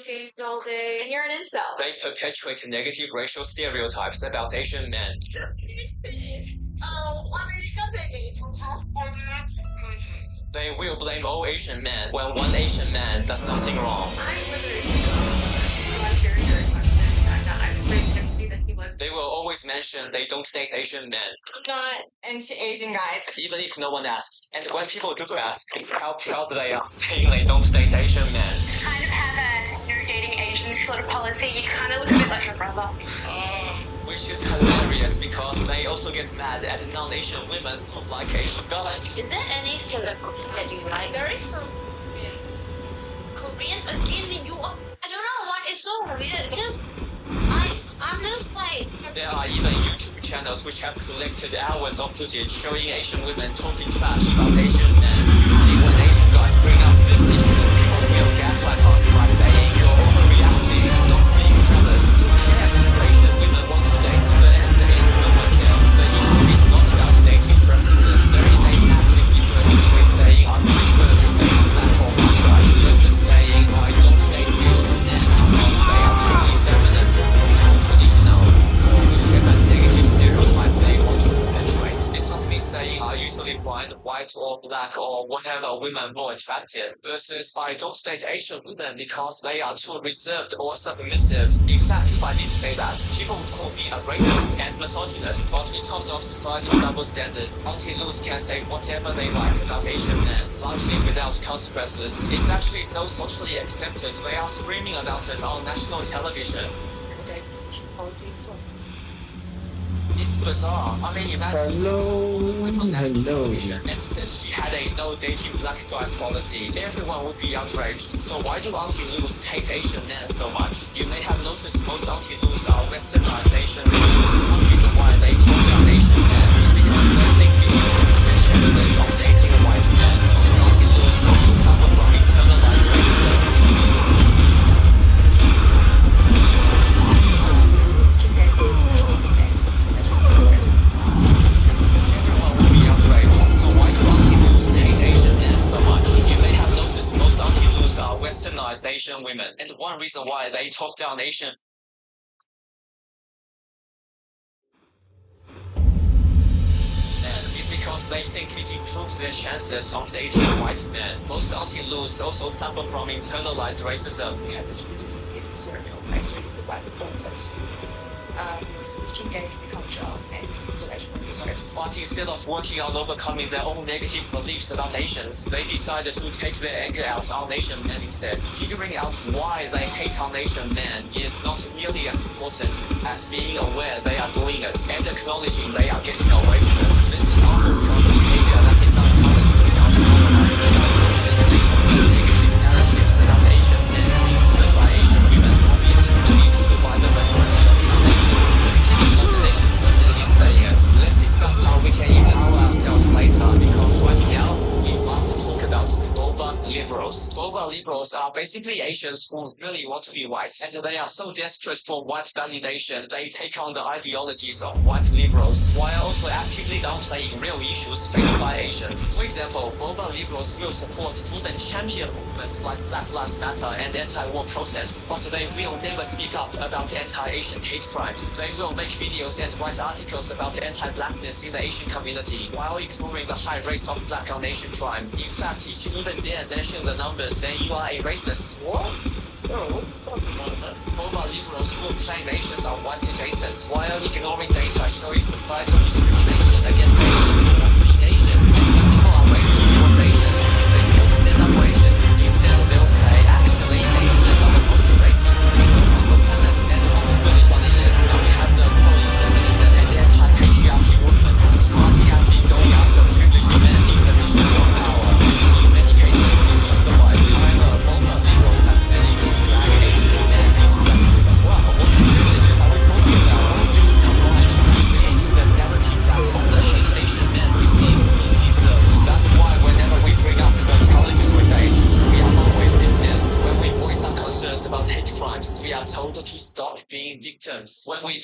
games all day, and you're an incel. They perpetuate negative racial stereotypes about Asian men. They will blame all Asian men when one Asian man does something wrong. I was raised so I'm very, very confident. I was raised differently than he was. They will always mention they don't date Asian men. I'm not into Asian guys. Even if no one asks. And when people do ask, how proud they are saying they don't date Asian men. Kind of have a no dating Asians sort of policy. You kind of look a bit like your brother. Which is hilarious because they also get mad at non-Asian women who like Asian guys. Is there any celebrity that you like? There is some Korean again. I don't know what is so weird because I'm just like. There are even YouTube channels which have collected hours of footage showing Asian women talking trash about Asian men. Usually when Asian guys bring up this issue, people will gaslight us by saying you're overreacting, stop being jealous. Who cares if Asian women want to date? The answer is no one cares. The issue is not about dating preferences. There is a massive difference between saying I prefer to date black or white guys versus saying I don't date Asian men because they are too effeminate, too traditional, or whichever negative stereotype they want to perpetuate. It's not me saying I usually find white or black or whatever women more attractive versus I don't date Asian women because they are too reserved or submissive. In fact, if I did say that, people would call me a racist and misogynist, but because of society's double standards, Auntie-Loos can say whatever they like about Asian men, largely without consequences. It's actually so socially accepted, they are screaming about it on national television. It's bizarre. I mean, imagine went on national television and said she had a no dating black guys policy. Everyone would be outraged. So why do Auntie-Loos hate Asian men so much? You may have noticed most Auntie-Loos are westernized Asian men. One reason why they talk down Asian men is because they think it improves their chances of dating white men. Most Auntie-Loos also suffer from internalized racism. Westernized Asian women, and one reason why they talk down Asian men is because they think it improves their chances of dating white men. Most Auntie-Loos also suffer from internalized racism. We had this really place where you could like to engage with the culture and information on the West. But instead of working on overcoming their own negative beliefs about Asians, they decided to take their anger out on Asian men instead. Figuring out why they hate on Asian men is not nearly as important as being aware they are doing it and acknowledging they are getting away with it. This is often because behavior that is unchallenged becomes normalized, and unfortunately, the negative narratives about Asian men being spread by Asian women will be assumed to be true by the majority of non-Asians. Because an Asian person is saying it, let's discuss how we can empower ourselves later, because right now, we must talk about boba liberals. Boba liberals are basically Asians who really want to be white, and they are so desperate for white validation, they take on the ideologies of white liberals, while also actively downplaying real issues faced by Asians. For example, boba liberals will support even champion movements like Black Lives Matter and anti-war protests, but they will never speak up about anti-Asian hate crimes. They will make videos and write articles about anti-blackness in the Asian community, while ignoring the high rates of black on Asian crime. In fact, if you even dare mention the numbers, then you are a racist. What? Oh, Boba liberals will claim Asians are white adjacent, while ignoring data showing societal discrimination against Asians who want to be Asian. And when people are racist towards Asians, they won't stand up for Asians. Instead, they'll say, actually, Asians are the most racist people on the planet. And what's really funny is, now we have the pro-feminism and anti-patriarchy movements. Society has been going after privileged men in positions of power, which in many cases is justified. However, boba liberals have managed to drag Asian men into that group as well. What privileges are we talking about? All of these combined to create the narrative that all the hate Asian men receive is deserved. That's why whenever we bring up the challenges we face, we are always dismissed. When we voice our concerns about hate crimes, we are told to stop being victims. When we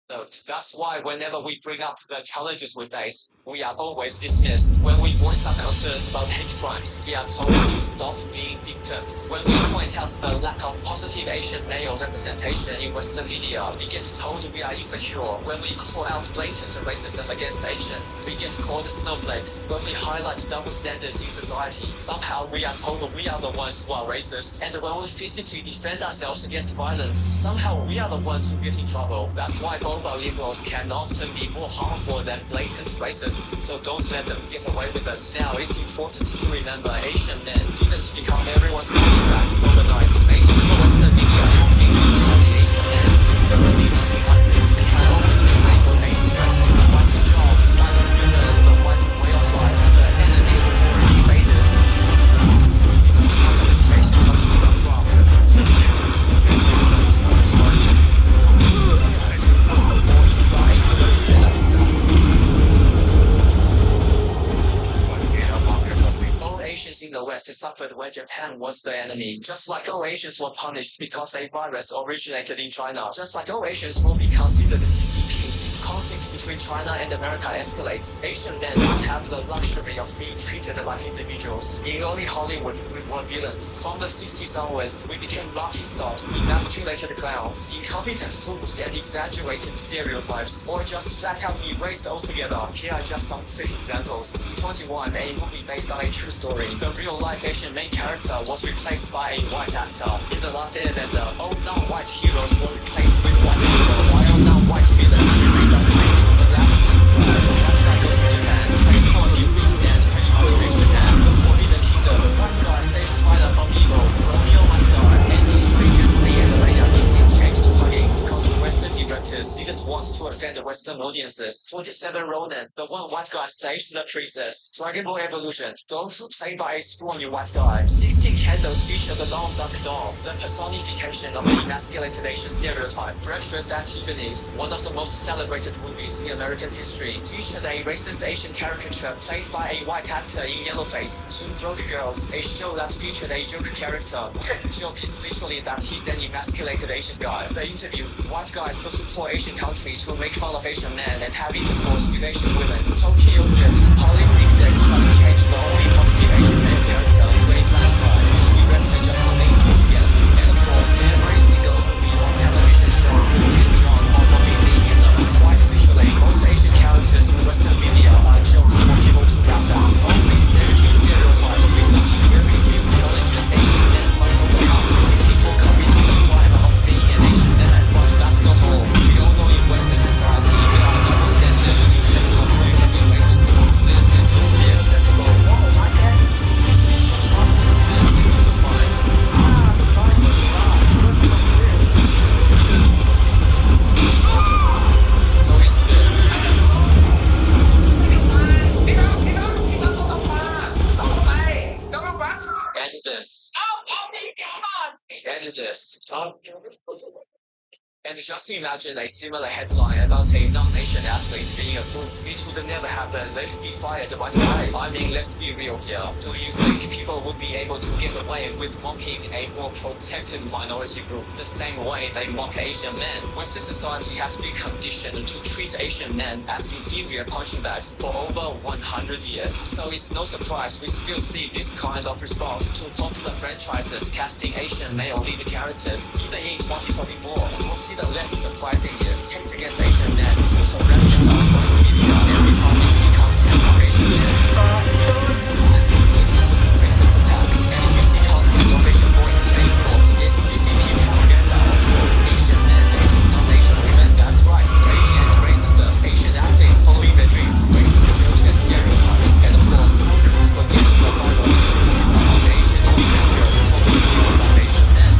Note. That's why whenever we bring up the challenges we face, we are always dismissed. When we voice our concerns about hate crimes, we are told to stop being victims. When we point out the lack of positive Asian male representation in Western media, we get told we are insecure. When we call out blatant racism against Asians, we get called snowflakes. When we highlight double standards in society, somehow we are told we are the ones who are racist. And when we physically defend ourselves against violence, somehow we are the ones who get in trouble. That's why both liberals can often be more harmful than blatant racists, so don't let them get away with it. Now, it's important to remember Asian men didn't become everyone's contracts overnight. Mainstream Western media has been demonizing Asian men since the early 1900s. They have always been labeled a threat to white jobs, white women, the white way of life, the enemy, foreign invaders. It doesn't matter which Asian country you're from. All Asians in the West suffered when Japan was the enemy. Just like all Asians were punished because a virus originated in China. Just like all Asians will be considered CCP if conflict between China and America escalates. Asian men don't have the luxury of being treated like individuals. In early Hollywood, we were villains. From the 60s onwards, we became laughing stocks, emasculated clowns, incompetent fools, and exaggerated stereotypes, or just flat out erased altogether. Here are just some quick examples. 21, a movie based on a true story. The real-life Asian main character was replaced by a white actor. In The Last Airbender, all non-white heroes were replaced with white people, while non-white villains remained unchanged. The last scene where the white guy goes to Japan, plays for a few weeks, and pretty much saves Japan. The Forbidden Kingdom, white guy saves China from evil. Romeo must die, and each Rangers Lee and Elena kissing changed to hugging because Western directors didn't want to offend Western audiences. 47 Ronin, the one white guy saves the princess. Dragon Ball Evolution, Goku played by a scrawny white guy. 16 Candles feature the long dark doll, the personification of the emasculated Asian stereotype. Breakfast at Tiffany's, one of the most celebrated movies in American history, featured a racist Asian caricature played by a white actor in yellowface. Two Broke Girls, a show that featured a joke character. The joke is literally that he's an emasculated Asian guy. The interview, white guys go to poor Asian countries to make fun of Asian men and have intercourse with Asian women. Tokyo Drift, Hollywood execs try to change the only positive Asian male character to a black guy, which director Justin Lin fought against. And of course, every single movie or television show with Ken Jeong or Bobby Lee in them. Quite literally, most Asian characters in Western media are jokes for people to laugh at. All these negative stereotypes result in very real challenges Asian men must overcome simply for committing the crime of being an Asian man. But that's not all. We all know in Western society there are double standards in terms of who can be racist. This is socially acceptable. This is also fine. So is this. And this. And this. And just imagine a similar headline about a non-Asian athlete being approved. It would never happen. They would be fired by why? I mean, let's be real here. Do you think people would be able to get away with mocking a more protected minority group the same way they mock Asian men? Western society has been conditioned to treat Asian men as inferior punching bags for over 100 years. So it's no surprise we still see this kind of response to popular franchises casting Asian male lead characters, even in 2024. And what's even less surprising is hate against Asian men is also rampant on social media. Every time we see content of Asian men, comments include racist attacks. And if you see content of Asian boys playing sports, it's CCP propaganda. Of course, Asian men dating non-Asian women. That's right, age and racism. Asian athletes following their dreams, racist jokes and stereotypes. And of course, who could forget the Bible of Asian immigrant girls talking about Asian men?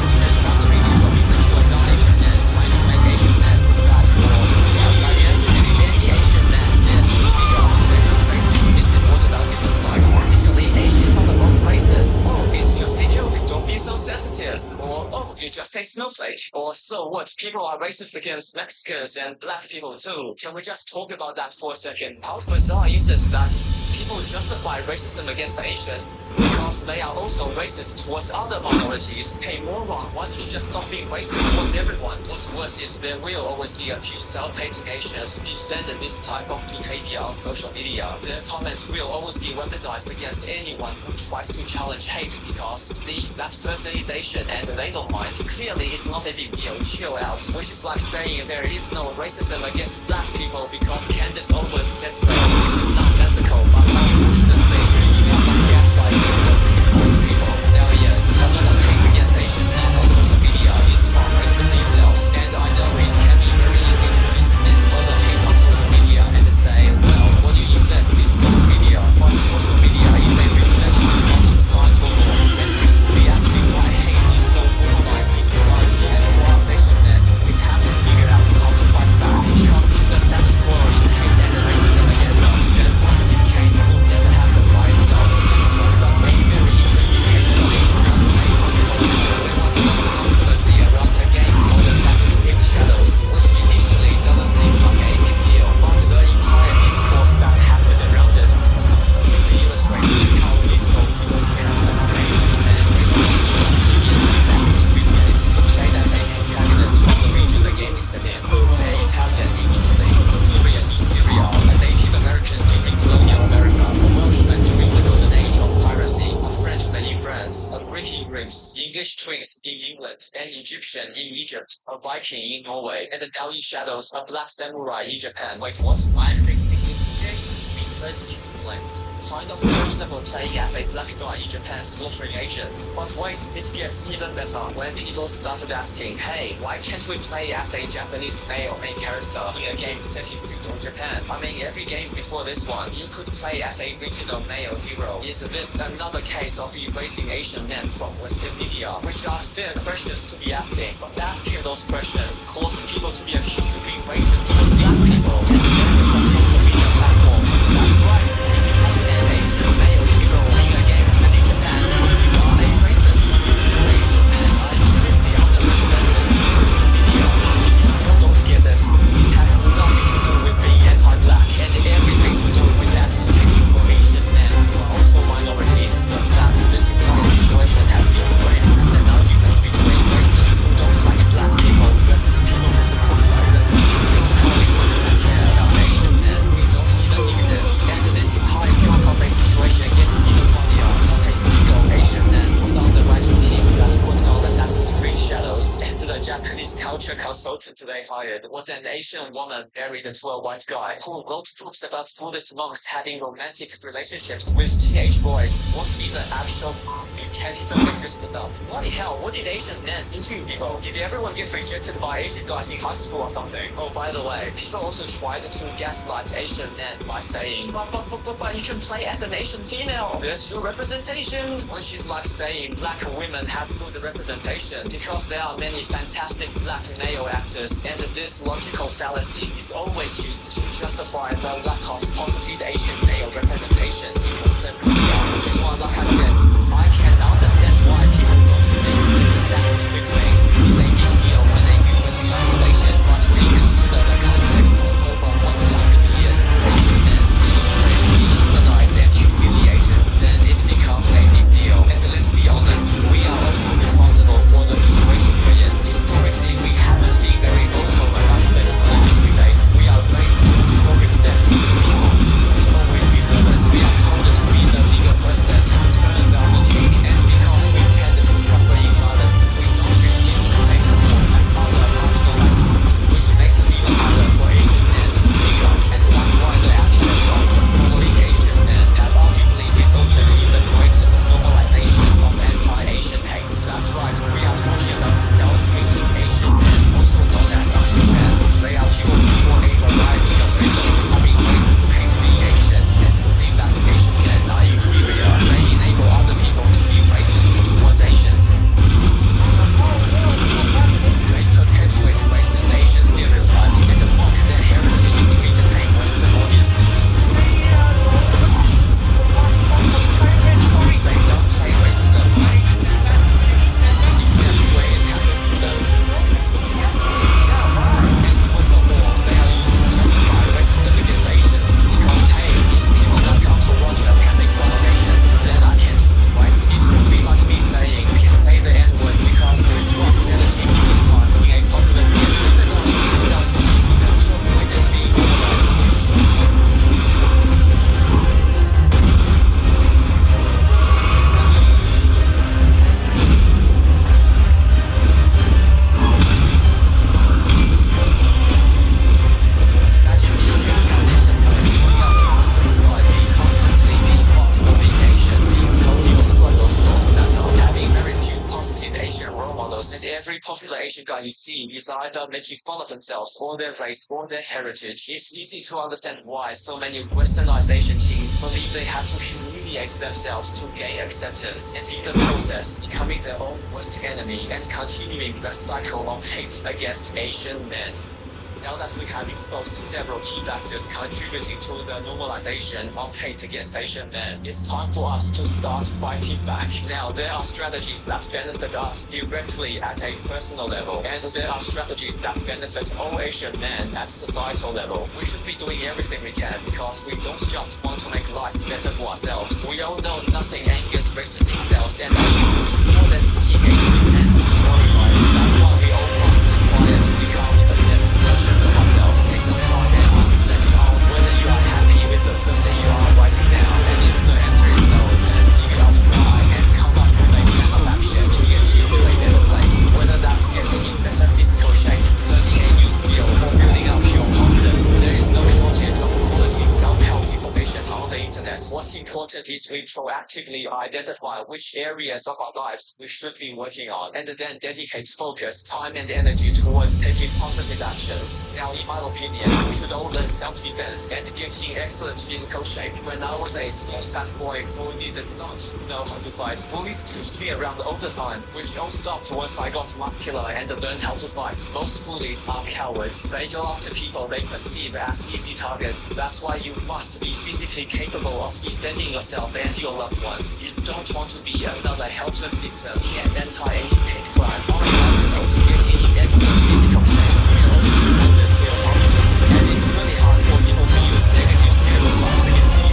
International videos of insecure non-Asian men trying to make Asian men look bad for all the crowd, I guess. And if any Asian man dares to speak up, they don't face dismissive whataboutisms like, actually, Asians are the most racist. Oh, it's just a joke. Don't be so sensitive. Or, oh, you're just a snowflake. Or, so what? People are racist against Mexicans and black people too. Can we just talk about that for a second? How bizarre is it that people justify racism against Asians because because they are also racist towards other minorities. Hey moron, why don't you just stop being racist towards everyone? What's worse is there will always be a few self-hating Asians to defend this type of behavior on social media. Their comments will always be weaponized against anyone who tries to challenge hate because, see, that person is Asian and they don't mind. Clearly it's not a big deal, chill out. Which is like saying there is no racism against black people because Candace Owens said so, which is nonsensical, but unfortunately, this is not like gaslighting most people. Now yes, a lot of hate against Asian men on social media is from racist incels, and I know it can be very easy to dismiss all the hate on social media and say, well, what do you expect? It's social media. But social media is a reflection of societal norms, and we should be asking why hate is so normalized in society. And for us Asian men, we have to figure out how to fight back, because if the status quo is hate and racism against us, then positive change will never happen by itself. Let's talk about a very interesting case study. Around May 2024, there was a lot of controversy around a game called Assassin's Creed Shadows, which initially doesn't seem like a big deal, but the entire discourse that happened around it completely illustrates how little people care about Asian men racism in previous Assassin's Creed games. Played as a protagonist from the region the game is set in, an Italian in Italy, a Syrian in Syria, a Native American during colonial America, a Welshman during the golden age of piracy, a Frenchman in France, a Greek in Greece, English twins in England, an Egyptian in Egypt, a Viking in Norway, and now in Shadows, a black samurai in Japan. Wait, what? I think it's good because it's blank. Kind of questionable playing as a black guy in Japan slaughtering Asians. But wait, it gets even better when people started asking, hey, why can't we play as a Japanese male main character in a game set in feudal Japan? I mean, every game before this one, you could play as a regional male hero. Is this another case of erasing Asian men from Western media? Which are fair questions to be asking, but asking those questions caused people to be accused of being racist towards black people and banned from social media platforms. That's right, if you want an Asian male hero in a game set in Japan, you are a racist. Even though Asian men are extremely underrepresented in Western media, if you still don't get it, it has nothing to do with being anti-black and everything to do with advocating for Asian men who are also minorities. The fact this entire situation has been framed as an argument between racists who don't like black people versus people who support diversity shows how little people care about Asian men. We don't even exist, and this entire joke of a situation gets even funnier. Not a single Asian man was on the writing team that worked on Assassin's Creed Shadows, and the Japanese culture consultant they hired was an Asian woman married to a white guy who wrote books about Buddhist monks having romantic relationships with teenage boys. What in the actual you can't even make this up. Bloody hell, what did Asian men do to you people? Did everyone get rejected by Asian guys in high school or something? Oh, by the way, people also tried to gaslight Asian men by saying, but you can play as an Asian female. There's your representation. Which is like saying black women have good representation because there are many fantastic black male actors, and this logical fallacy is always used to justify the lack of positive Asian male representation in Western media. Which is why, like I said, I can understand why people don't make this Assassin's Creed thing. It's a big deal when they view it in isolation, but when you consider the context of over 100 years of Asian men being raised, dehumanized, and humiliated, then it becomes a big deal. And let's be honest, we are also responsible for the situation we're in. Historically, we haven't been very vocal about the challenges we face. We are raised to show respect to people who don't always deserve it. We are told to be the bigger person, to turn the every popular Asian guy you see is either making fun of themselves or their race or their heritage. It's easy to understand why so many westernized Asian teens believe they have to humiliate themselves to gain acceptance, and in the process, becoming their own worst enemy and continuing the cycle of hate against Asian men. Now that we have exposed several key factors contributing to the normalization of hate against Asian men, it's time for us to start fighting back. Now, there are strategies that benefit us directly at a personal level, and there are strategies that benefit all Asian men at societal level. We should be doing everything we can because we don't just want to make life better for ourselves. We all know nothing angers racist incels and anti-groups more than seeing Asian men demoralized. That's why we all must aspire to become the best versions of ourselves. Take some time and reflect on whether you are happy with the person you are right now, and if the answer is no, then figure out why and come up with a plan of action to get you to a better place. Whether that's getting in better physical shape, learning a new skill, or building up your confidence, there is no shortage of quality self-help information on the internet. What's important is we proactively identify which areas of our lives we should be working on, and then dedicate focus, time, and energy towards taking positive actions. Now, in my opinion, we should all learn self-defense and get in excellent physical shape. When I was a skinny fat boy who did not know how to fight, bullies pushed me around all the time, which all stopped once I got muscular and learned how to fight. Most bullies are cowards. They go after people they perceive as easy targets. That's why you must be physically capable of defending yourself and your loved ones. You don't want to be another helpless victim in an anti-Asian hate crime. On another note, getting in excellent physical shape will also promote this real confidence, and it's really hard for people to use negative stereotypes against you.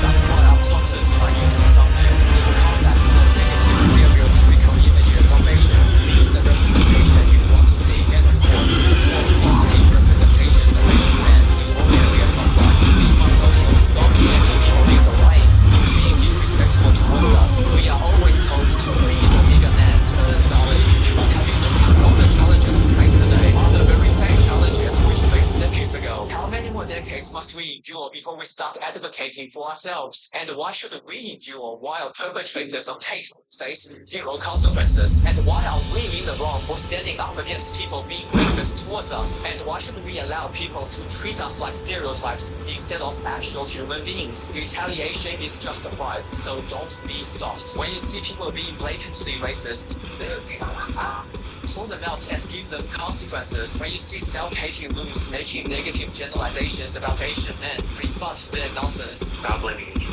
That's why I'm topless in my YouTube thumbnails to combat the negative stereotypical images of Asians. Be the representation you want to see, and of course, support positive representations of Asian men in all areas of life. We must also stop letting people get away with being disrespectful towards us. We are always told to be the bigger man, turn knowledge. But have you noticed all the challenges we face today are the very same challenges we faced decades ago? How many more decades must we endure before we start advocating for ourselves? And why should we endure while perpetrators of hate face zero consequences? And why are we in the wrong for standing up against people being racist towards us? And why should we allow people to treat us like stereotypes instead of actual human beings? Retaliation is justified, so don't be soft. When you see people being blatantly racist, call them out and give them consequences. When you see self-hating loons making negative generalizations about Asian men, rebut their nonsense. Stop blaming Asian.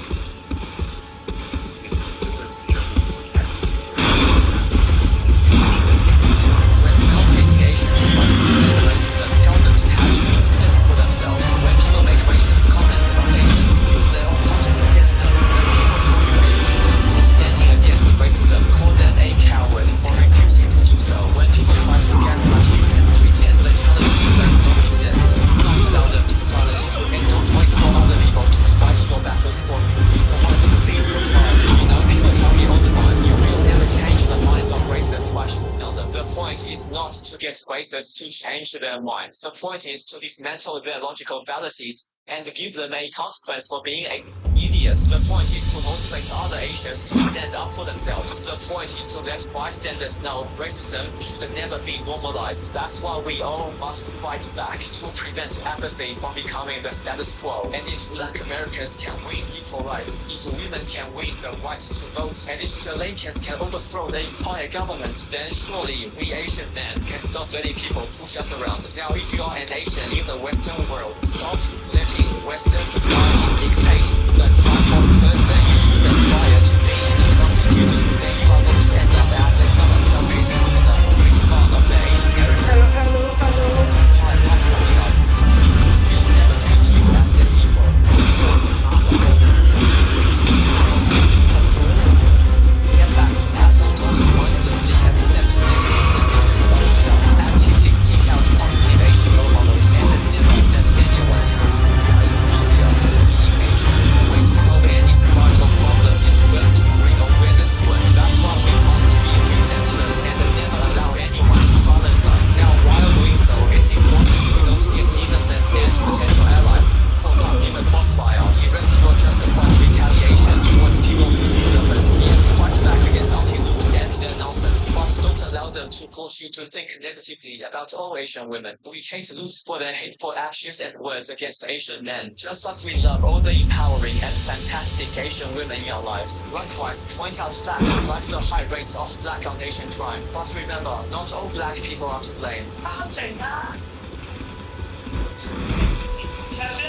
When self-hating Asians try to defend racism, tell them to have respect for themselves. When people make racist comments about Asians, use their own logic against them. When people call you a victim for standing against racism, call them a coward for refusing to do so. When people try to gaslight you and pretend the challenges you face don't exist, do not allow them to silence you, and don't wait for other people to fight your battles for you. Be the one to lead the charge. You know, people tell me all the time, you will never change the minds of racists. Why should you know them? The point is not to get racists to change their minds. The point is to dismantle their logical fallacies and give them a consequence for being an idiot. The point is to motivate other Asians to stand up for themselves. The point is to let bystanders know racism should never be normalized. That's why we all must fight back to prevent apathy from becoming the status quo. And if Black Americans can win equal rights, if women can win the right to vote, and if Sri Lankans can overthrow the entire government, then surely we Asian men can stop letting people push us around. Now, if you are an Asian in the Western world, stop letting Western society dictate the type of person you should aspire to be. Because if you do, then you are going to end up as another self-hating loser who makes fun of the Asian heritage. Entire life sucking up, still never treat you as an equal. So don't mindlessly accept negative messages about yourself. Actively seek out positive Asian role models and never let anyone tell you you are inferior to being Asian. The way to solve any societal problem is first want you to think negatively about all Asian women. We hate Lutz for their hateful actions and words against Asian men, just like we love all the empowering and fantastic Asian women in our lives. Likewise, point out facts like the high rates of black on Asian crime. But remember, not all black people are to blame.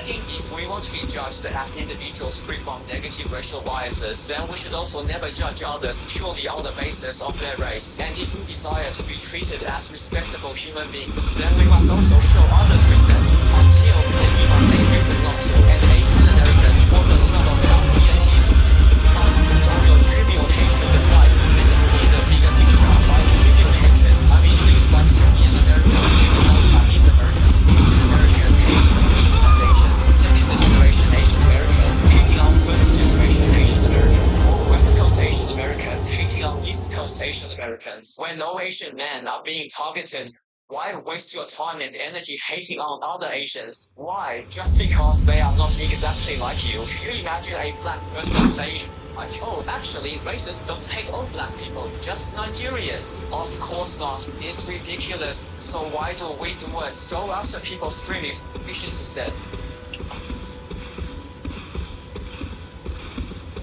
If we want to be judged as individuals free from negative racial biases, then we should also never judge others purely on the basis of their race. And if we desire to be treated as respectable human beings, then we must also show others respect, until they give us a reason not to. And Asian Americans, for the love of our deities, must put all your trivial hatred aside and see the bigger picture. By trivial hatreds, I mean things like Korean Americans hating on Chinese Americans, Asian Americans hating on Asians, second-generation Asian Americans hating on first-generation Asian Americans, West Coast Asian Americans hating on East Coast Asian Americans. When all Asian men are being targeted, why waste your time and energy hating on other Asians? Why? Just because they are not exactly like you. Can you imagine a black person saying, like, oh, actually, racists don't hate all black people, just Nigerians? Of course not. It's ridiculous. So why do we do it? Go after people screaming Asians instead.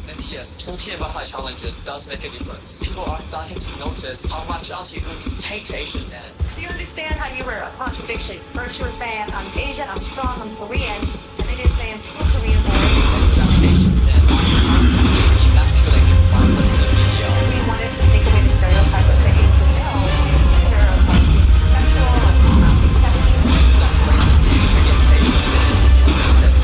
And yes, talking about high challenges does make a difference. People are starting to notice how much anti-hoops hate Asian men. Do you understand how you were a contradiction? First you were saying, I'm Asian, I'm strong, I'm Korean, and then you're saying, screw Korean boys. That Asian men are constantly emasculated by Western media. We wanted to take away the stereotype of the Asian male. They're sexual, sexy. That racist hate against Asian men is rampant.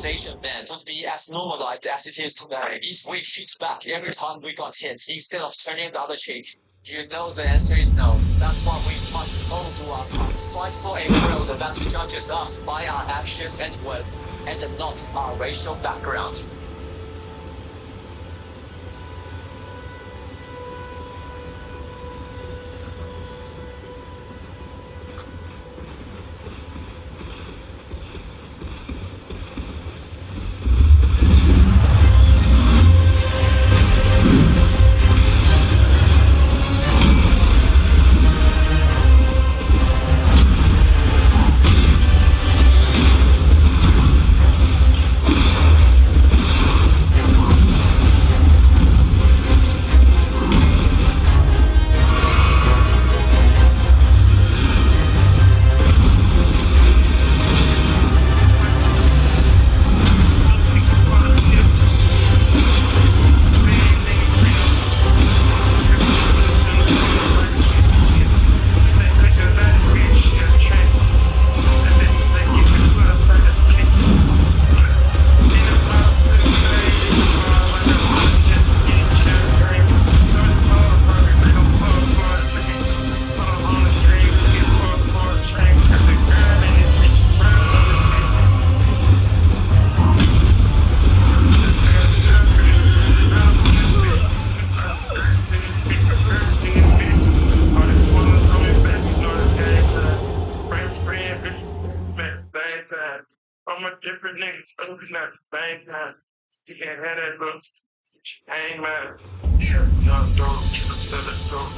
Asian men would be as normalized as it is today if we hit back every time we got hit instead of turning the other cheek. You know the answer is no. That's why we must all do our part. Fight for a world that judges us by our actions and words, and not our racial background. I'm a different nigga, so it's not bang now. Still had that look. Hang man. Young dog, kill the dog.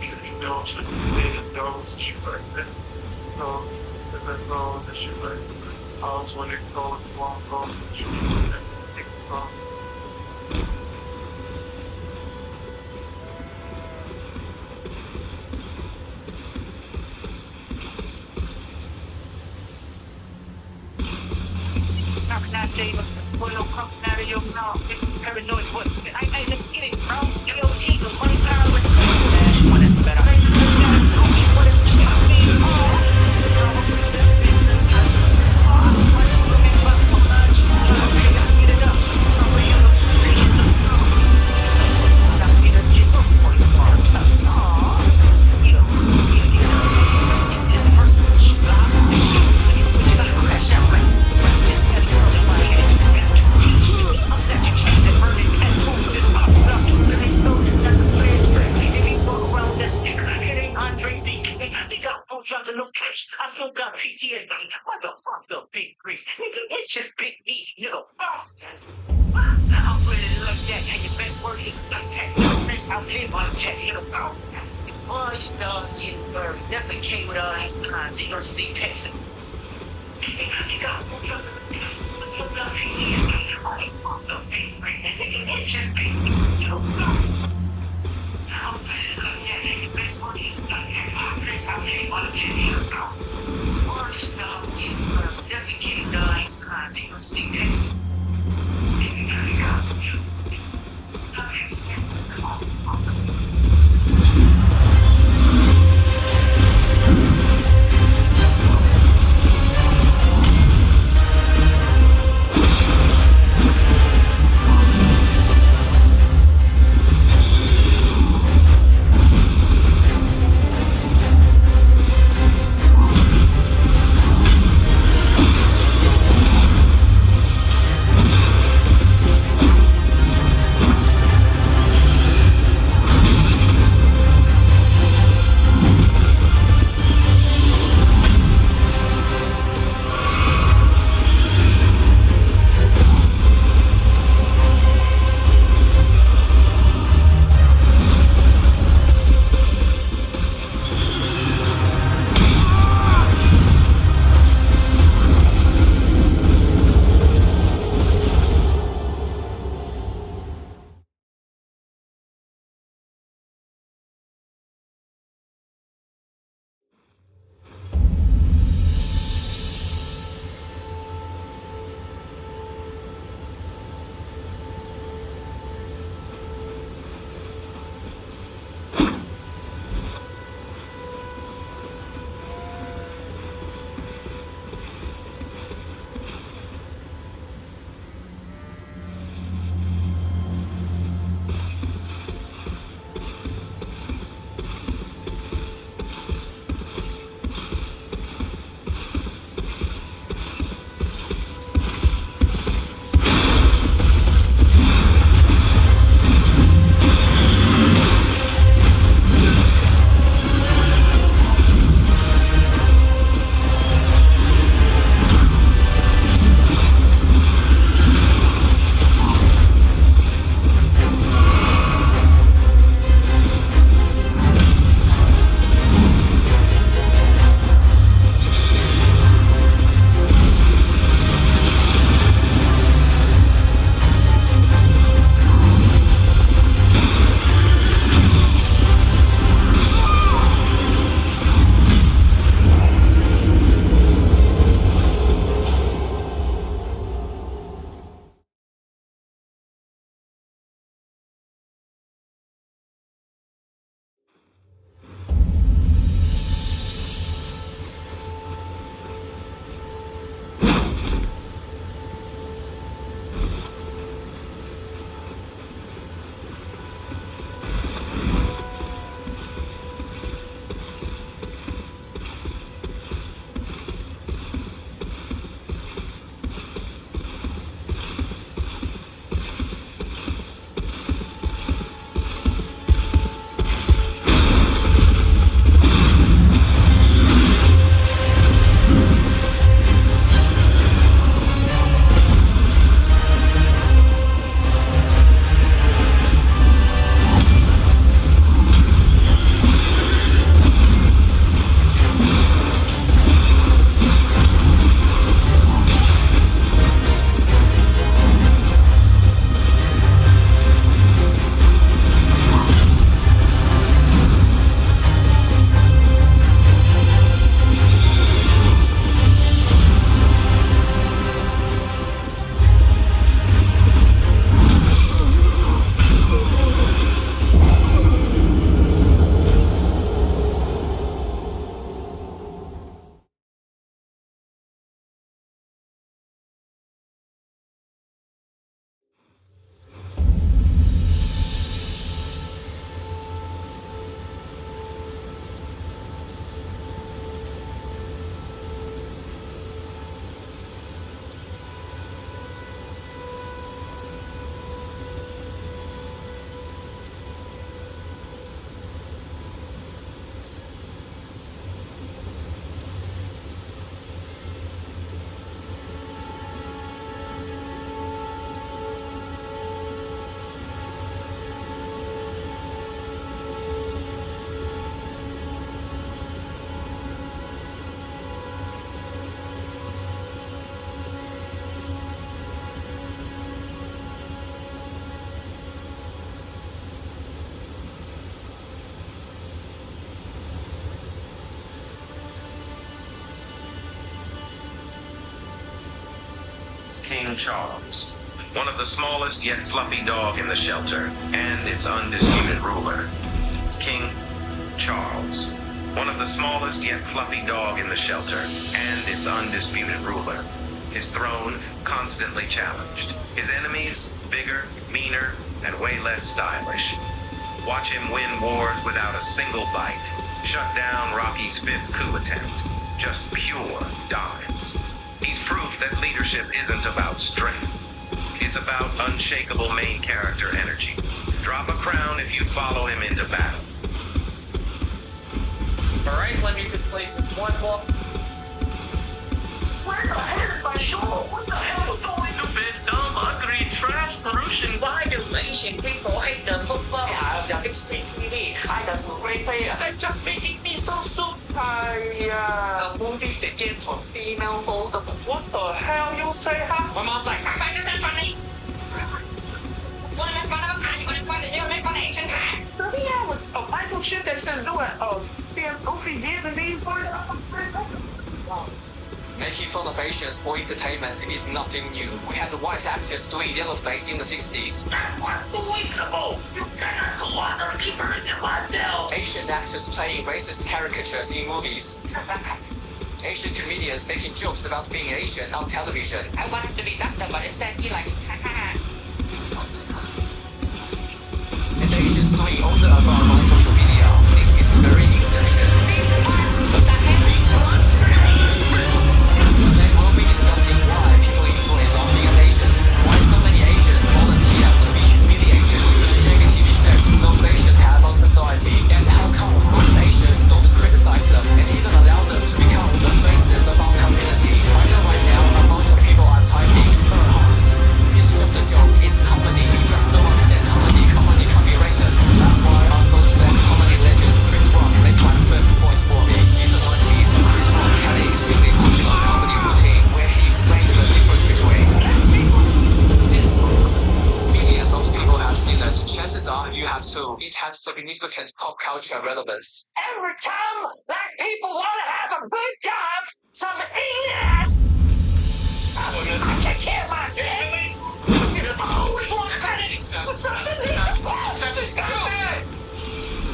Kill dogs, nigga dogs, shit like that. No, that dog, that shit like that. I was when they go with long dogs, shit like that. Take the dogs. Paranoid, what? Hey, let's get it, bro. DOT, the 24-hour response. One is better. Say, goofies, what if shit get it up. I still got PTSD. What the fuck, the big three? Nigga, it's just big me, nigga. I'm really like that, and your best word is like that. That's how I live on that, nigga. Boy, you know, getting birth. That's a king with all these kinds. You gonna see Texas. You got PTSD. What the big three? It's just big me, nigga. I'm really like that, and your best word is like that. That's how I live on that, nigga. Boy, you know, getting birth. That's a king with all these kinds. You gonna see Texas. King Charles, one of the smallest yet fluffy dog in the shelter, and its undisputed ruler. King Charles, one of the smallest yet fluffy dog in the shelter, and its undisputed ruler. His throne constantly challenged. His enemies bigger, meaner, and way less stylish. Watch him win wars without a single bite. Shut down Rocky's 5th coup attempt. Just pure dominance. He's proof that leadership isn't about strength. It's about unshakable main character energy. Drop a crown if you follow him into battle. Alright, let me displace this one more. Swear to heaven, my soul, what the hell is going on? Stupid, dumb, ugly, trash, pollution. Why do Asian people hate the football? I have the big screen TV. I got great player. They're just making me so super. The movie begins from female gold. What the hell you say, huh? My mom's like, I find that funny. Want to make fun of us? How you gonna try to do make fun of Asian time? So yeah, with a bunch of shit that says do it. Oh, damn goofy Vietnamese boys. Making fun of Asians for entertainment is nothing new. We had the white actors doing yellowface in the 60s. Unbelievable! You cannot go on or deeper into my bell. Asian actors playing racist caricatures in movies. Asian comedians making jokes about being Asian on television. I wanted to be doctor, but instead he like, And Asians doing all the above on social media, since it's very inception. Today we'll be discussing why people enjoy laughing at Asians, why so many Asians volunteer to be humiliated, the negative effects most Asians have on society, and how come most Asians don't criticize them and even allow them to become the faces of our community. I know right now a bunch of people are typing, Hans, it's just a joke, it's comedy, you just don't understand comedy, comedy can be racist. That's why I vote that comedy legend Chris Rock make my first point for me. In the 90s, Chris Rock had an extremely popular comedy routine where he explained the difference between millions of people have seen it. Chances are you have too. It had significant pop culture relevance. every time black people want to have a good time, some ass. I take care of my kids. I always want credit for something that's supposed to do.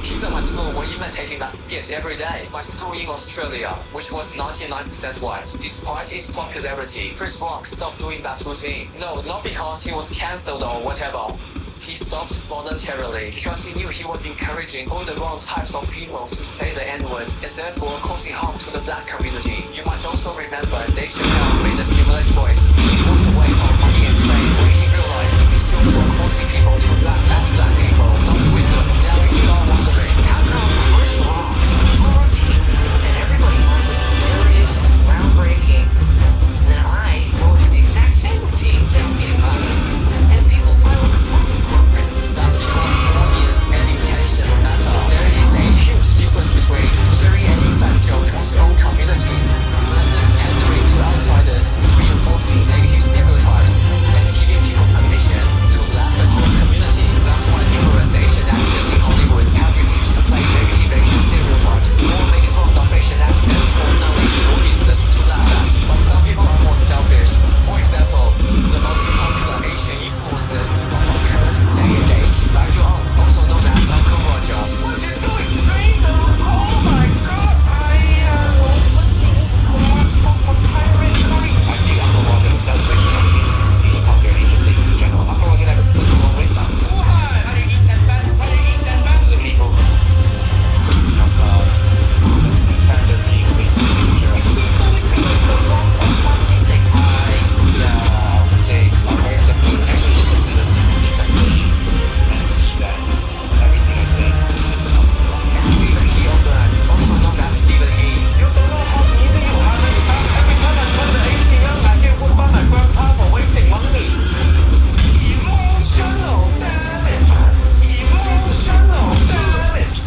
Kids at my school were imitating that skit every day. My school in Australia, which was 99% white, despite its popularity, Chris Rock stopped doing that routine. No, not because he was cancelled or whatever. He stopped voluntarily because he knew he was encouraging all the wrong types of people to say the N-word and therefore causing harm to the black community. You might also remember Dave Chappelle made a similar choice. He moved away from money and fame when he realized his jokes were causing people to laugh at black people, not with them. Now if you are wondering, How come Chris Rock, a routine that everybody finds hilarious and groundbreaking, and then I go to the exact same routine without being funny, and people find it appropriate? that's because audience and intention matter. There is a huge difference between sharing an inside joke with your own community versus pandering to outsiders, reinforcing negative stereotypes, and giving people permission to laugh at your community. That's why numerous Asian actors in Hollywood have refused to play negative Asian stereotypes or make fun of Asian accents for non-Asian audiences to laugh at. But some people are more selfish. For example, the most popular Asian influencers of our current day and age, Lai Zhuang, also known as Uncle Roger. What you doing, Rainbow? Oh my God! For pirate green. I view Uncle Roger the celebration of Asian culture and Asian things in general. Uncle Roger never puts his own waste down. How do you eat that bad? How do you eat that bad? The people of pandering racist culture. I would say encourage them to actually listen to the things I'm saying and see that everything I say is And Stephen He Oban, also known as Stephen He. You don't know how easy you have it. Every time I turn the ACL, I get whipped by my grandpa for wasting money. Emotional damage. Emotional damage.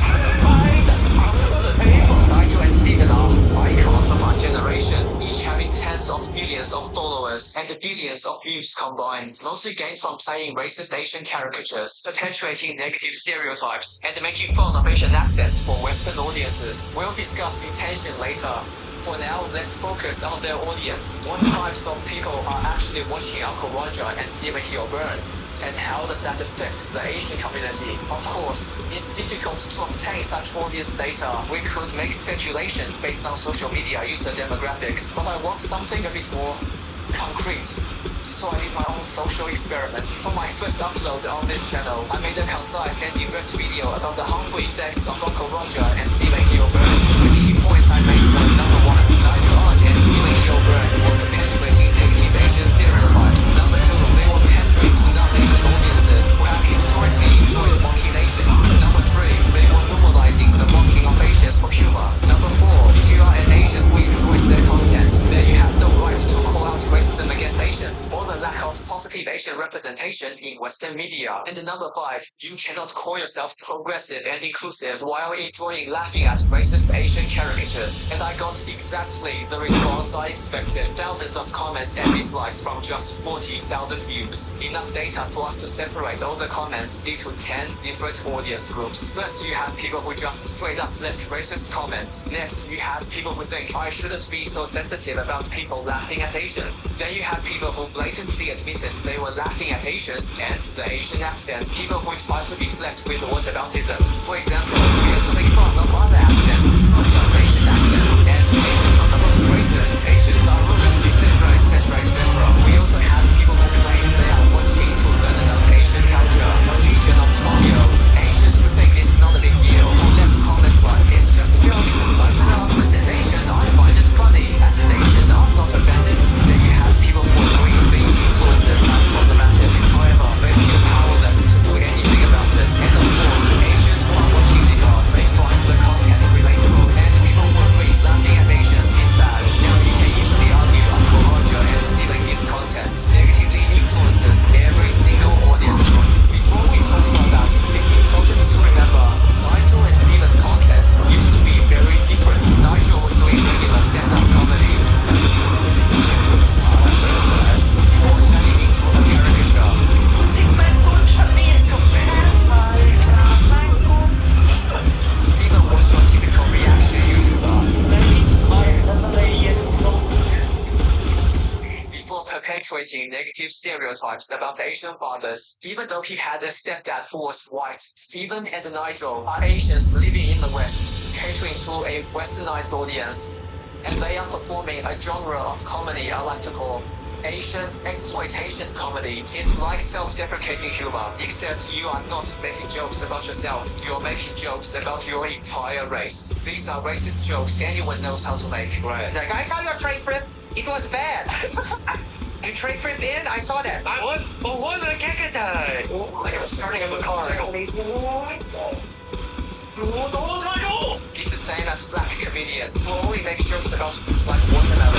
Mind under the table. Nigel and Stephen are icons of our generation, each having tens of millions of followers and billions of views combined, mostly gained from playing racist Asian caricatures, perpetuating negative stereotypes, and making fun of Asian accents for Western audiences. We'll discuss intention later. For now, let's focus on their audience. What types of people are actually watching Uncle Roger and Stephen Hill burn? And how does that affect the Asian community? Of course, it's difficult to obtain such audience data. We could make speculations based on social media user demographics, but I want something a bit more concrete. So I did my own social experiment. For my first upload on this channel, I made a concise and direct video about the harmful effects of Uncle Roger and Stephen Hill burn. The key points I made were: number 1, Nigel Arndt and Stephen Hill burn were perpetuating negative Asian stereotypes. Number 2, they were pandering to non-Asian audiences who have historically enjoyed mocking Asians. Number 3, they were normalizing the mocking of Asians for humor. Number 4, if you are an Asian who enjoys their content, then you have no right to call out racism against Asians or the lack of positive Asian representation in Western media. And number 5, you cannot call yourself progressive and inclusive while enjoying laughing at racist Asian caricatures. And I got exactly the response I expected. Thousands of comments and dislikes from just 40,000 views. Enough data for us to separate all the comments into 10 different audience groups. First, you have people who just straight up left racist comments. Next, you have people who think I shouldn't be so sensitive about people laughing at Asians. Then you have people who blatantly admitted they were laughing at Asians and the Asian accent. People who try to deflect with whataboutisms. For example, we also make fun of other accents, not just Asian accents. And Asians are the most racist. Asians are rude, etc., etc., etc. We also have people who claim they are watching to learn about Asian culture. A legion of 12-year-olds, Asians who think it's not a big deal, who left comments like it's just a joke. But as an Asian, I find it funny. As an Asian, I'm not offended. Then you have people who agree these influencers are problematic. However, they feel powerless to do anything about it. And of course, Asians who are watching because they find the content relatable. And people who agree laughing at Asians is bad. Now you can easily argue Uncle Roger and Stephen Hill's content negatively influences every single audience group. Before we talk about that, it's important to remember Nigel and Stephen's content used to be very different. Nigel was doing regular stand-up comedy before turning into a caricature. Stephen was your typical reaction YouTuber. Before perpetuating negative stereotypes about Asian fathers, even though he had a stepdad who was white, Stephen and Nigel are Asians living in the West, catering to a westernized audience, and they are performing a genre of comedy I like to call Asian exploitation comedy. It's like self-deprecating humor, except you are not making jokes about yourself, you're making jokes about your entire race. These are racist jokes anyone knows how to make. Right. Like, I saw your tray flip. It was bad. You tray flip in? I saw that. Starting in the car. It's the same as black comedians who only make jokes about like watermelon.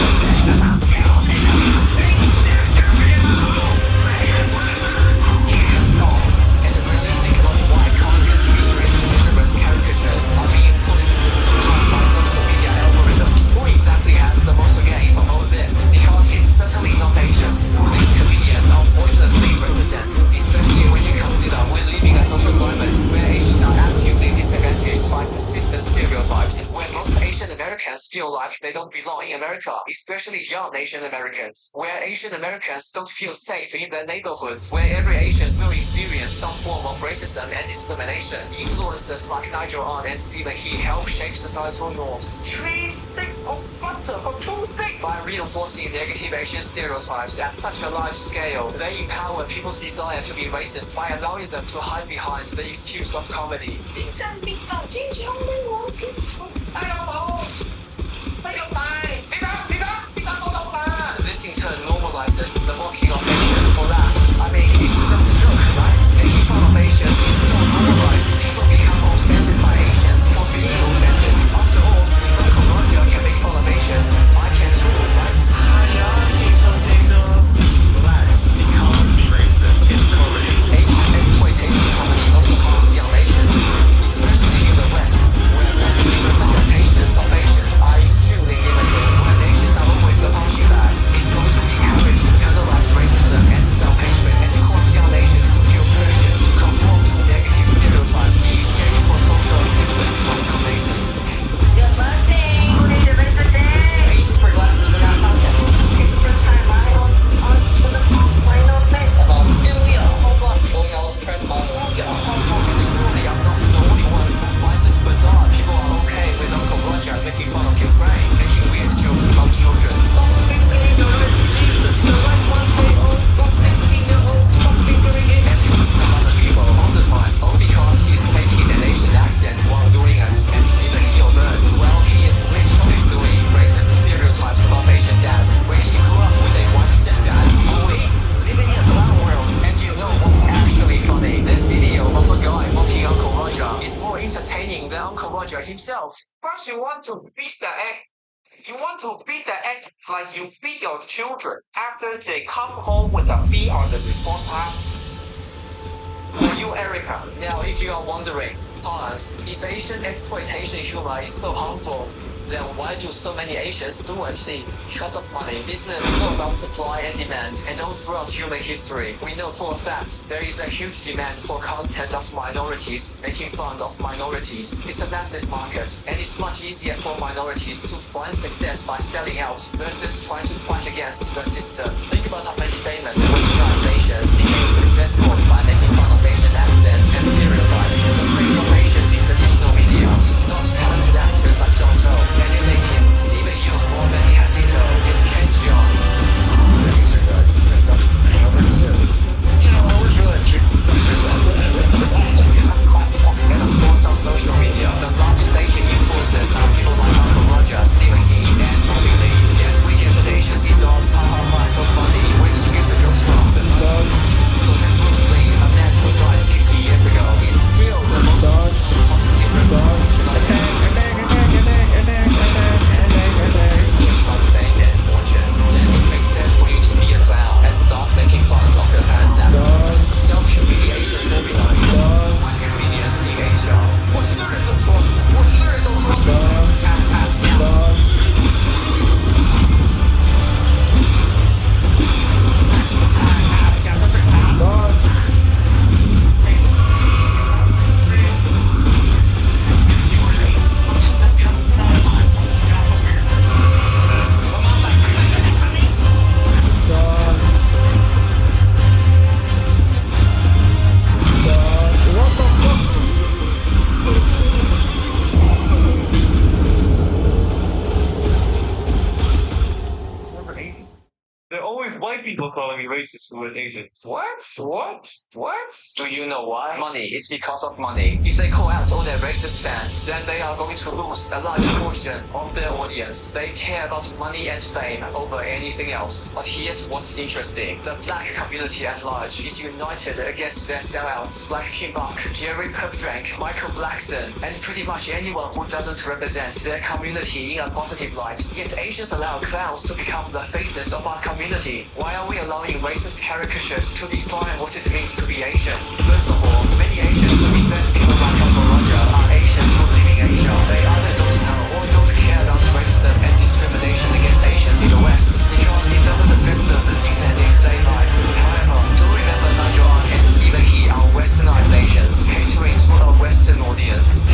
And really think about why content featuring degenerate caricatures are being pushed so hard by social media algorithms. Who exactly has the most to gain from all this? Because it's certainly not Asians who these comedians unfortunately represent, especially when you consider we're living a social climate where Asians are actively disadvantaged by persistent stereotypes, where most Asian Americans feel like they don't belong in America, especially young Asian Americans, where Asian Americans don't feel safe in their neighborhoods, where every Asian will experience some form of racism and discrimination. Influencers like Nigel Arndt and Stephen He help shape societal norms. 3 sticks of butter for 2 sticks. By reinforcing negative Asian stereotypes at such a large scale, they empower people's desire to be racist by allowing them to hide behind the excuse of comedy. This in turn normalizes the mocking of Asians for laughs. I mean, it's just a joke, right? Making fun of Asians is so normalized, people become offended by Asians for being offended. After all, if Uncle Roger can make fun of Asians, I can too, right? Relax, it can't be racist, it's comedy. Asian exploitation comedy also harms young Asians, especially in the West, where positive representations of Asians are extremely limited. When Asians are always the punching bags, it's going to encourage internalized racism and self-hatred and cause young Asians to feel pressured to conform to negative stereotypes in exchange entertaining than Uncle Roger himself. First, you want to beat the egg. You want to beat the egg like you beat your children after they come home with a B on the report card. For you, Erica. Now, if you are wondering, Hans, if Asian exploitation humor is so harmful, then why do so many Asians do what things? Because of money. Business is all about supply and demand, and all throughout human history, we know for a fact there is a huge demand for content of minorities, making fun of minorities. It's a massive market, and it's much easier for minorities to find success by selling out versus trying to fight against the system. Think about how many famous westernized Asians became successful by making fun of Asian accents and stereotypes. The face of Asians in traditional media is not talented actors like John Cho, Daniel Day-Kim, Steven Yeun, or Manny Jacinto. It's Ken Jeong. Asian guys have been done for 300 years. You know, I was really and of course on social media, the largest Asian influencers are people like Uncle Roger, Stephen He, and Bobby Lee. Yes, we get that Asians eat dogs, ha ha ha, so funny. Where did you get your jokes from? The dogs. Look, Bruce Lee, a man who died 50 years ago, is still the most positive representation of just want fame and fortune. Then it makes sense for you to be a clown and start making fun of your parents' accent. Self-humiliation formula. White comedians in Asia. 我是的人都说，我是的人都说。There are always white people calling me racist with Asians. What? Do you know why? Money. It's because of money. If they call out all their racist fans, then they are going to lose a large portion of their audience. They care about money and fame over anything else. But here's what's interesting. The black community at large is united against their sellouts like Kim Bok, Jerry Pepdrank, Michael Blackson, and pretty much anyone who doesn't represent their community in a positive light. Yet Asians allow clowns to become the faces of our community. Why are we allowing racist caricatures to define what it means to be Asian? First of all, many Asians who defend people like Uncle Roger are Asians who live in Asia. They either don't know or don't care about racism and discrimination against Asians in the West because it doesn't affect them in their day-to-day life. However, do remember Nigel Ang and Stephen He are westernized Asians catering to a Western audience.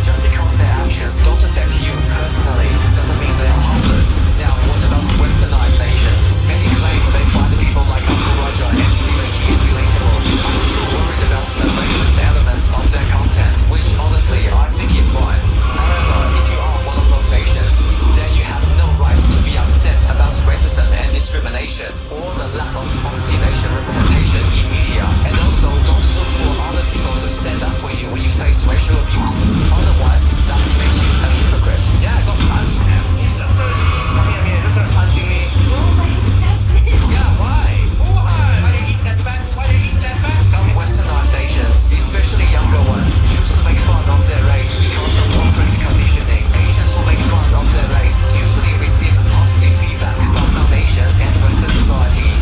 Just because their actions don't affect you personally doesn't mean they are harmless. Now, what about westernized Asians? Many claim they find people like Uncle Roger and Stephen He relatable. I'm still worried about the racist elements of their content, which honestly I think is fine. However, if you are one of those Asians, then you have no right to be upset about racism and discrimination, or the lack of positive Asian representation in media. And also, don't look for other people to stand up for you when you face racial abuse. Otherwise, that would make you a hypocrite. Yeah, I got punched. He's a third. He started punching me. Yeah, why? Why did you eat that back? Some westernized Asians, especially younger ones, choose to make fun of their race because of operant conditioning. Asians who make fun of their race usually receive positive feedback from non-Asians and Western society.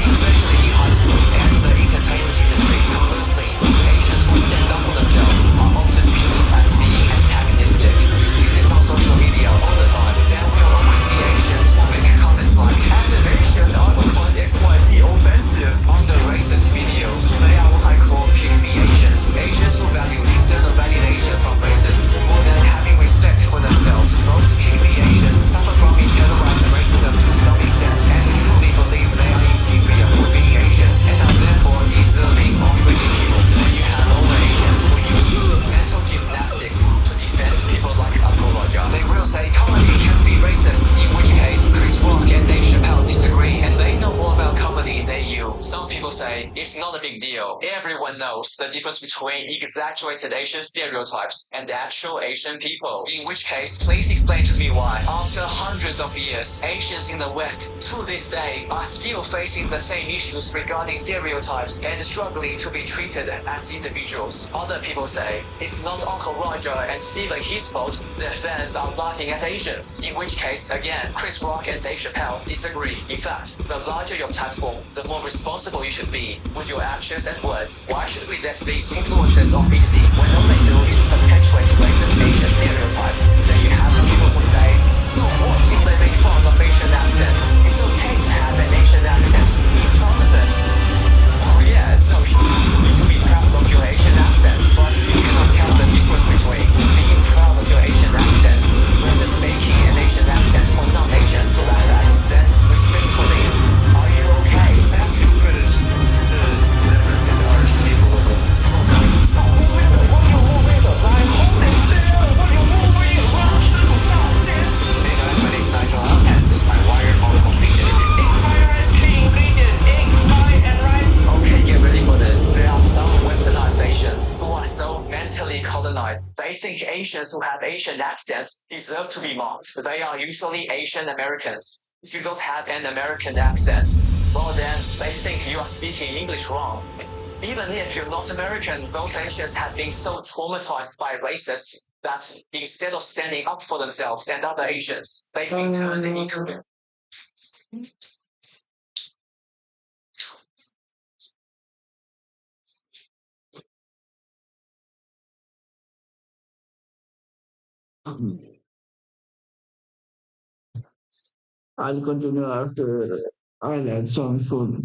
It's not a big deal. Everyone knows the difference between exaggerated Asian stereotypes and actual Asian people. In which case, please explain to me why, after hundreds of years, Asians in the West, to this day, are still facing the same issues regarding stereotypes and struggling to be treated as individuals. Other people say, it's not Uncle Roger and Steven his fault, their fans are laughing at Asians. In which case, again, Chris Rock and Dave Chappelle disagree. In fact, the larger your platform, the more responsible you should be with your actions and words. Why should we let these influencers off easy when all they do is perpetuate racist Asian stereotypes? Then you have the people who say, so what if they make fun of Asian accents? It's okay to have an Asian accent. Be proud of it. Oh yeah, no, you should be proud of your Asian accent. But if you cannot tell the difference between being proud of your Asian accent versus faking an Asian accent for non-Asians to laugh at, then respectfully, are you okay? I have to give credit to them and others people who are so kind. Hey guys, my name's Nigel, and this is my wired article completed. Okay, get ready for this. There are some westernized Asians who are so mentally colonized. They think Asians who have Asian accents deserve to be mocked. They are usually Asian Americans. If you don't have an American accent, well then, they think you are speaking English wrong. Even if you're not American, those Asians have been so traumatized by racists that instead of standing up for themselves and other Asians, they've been turned into I'll continue after I like some food.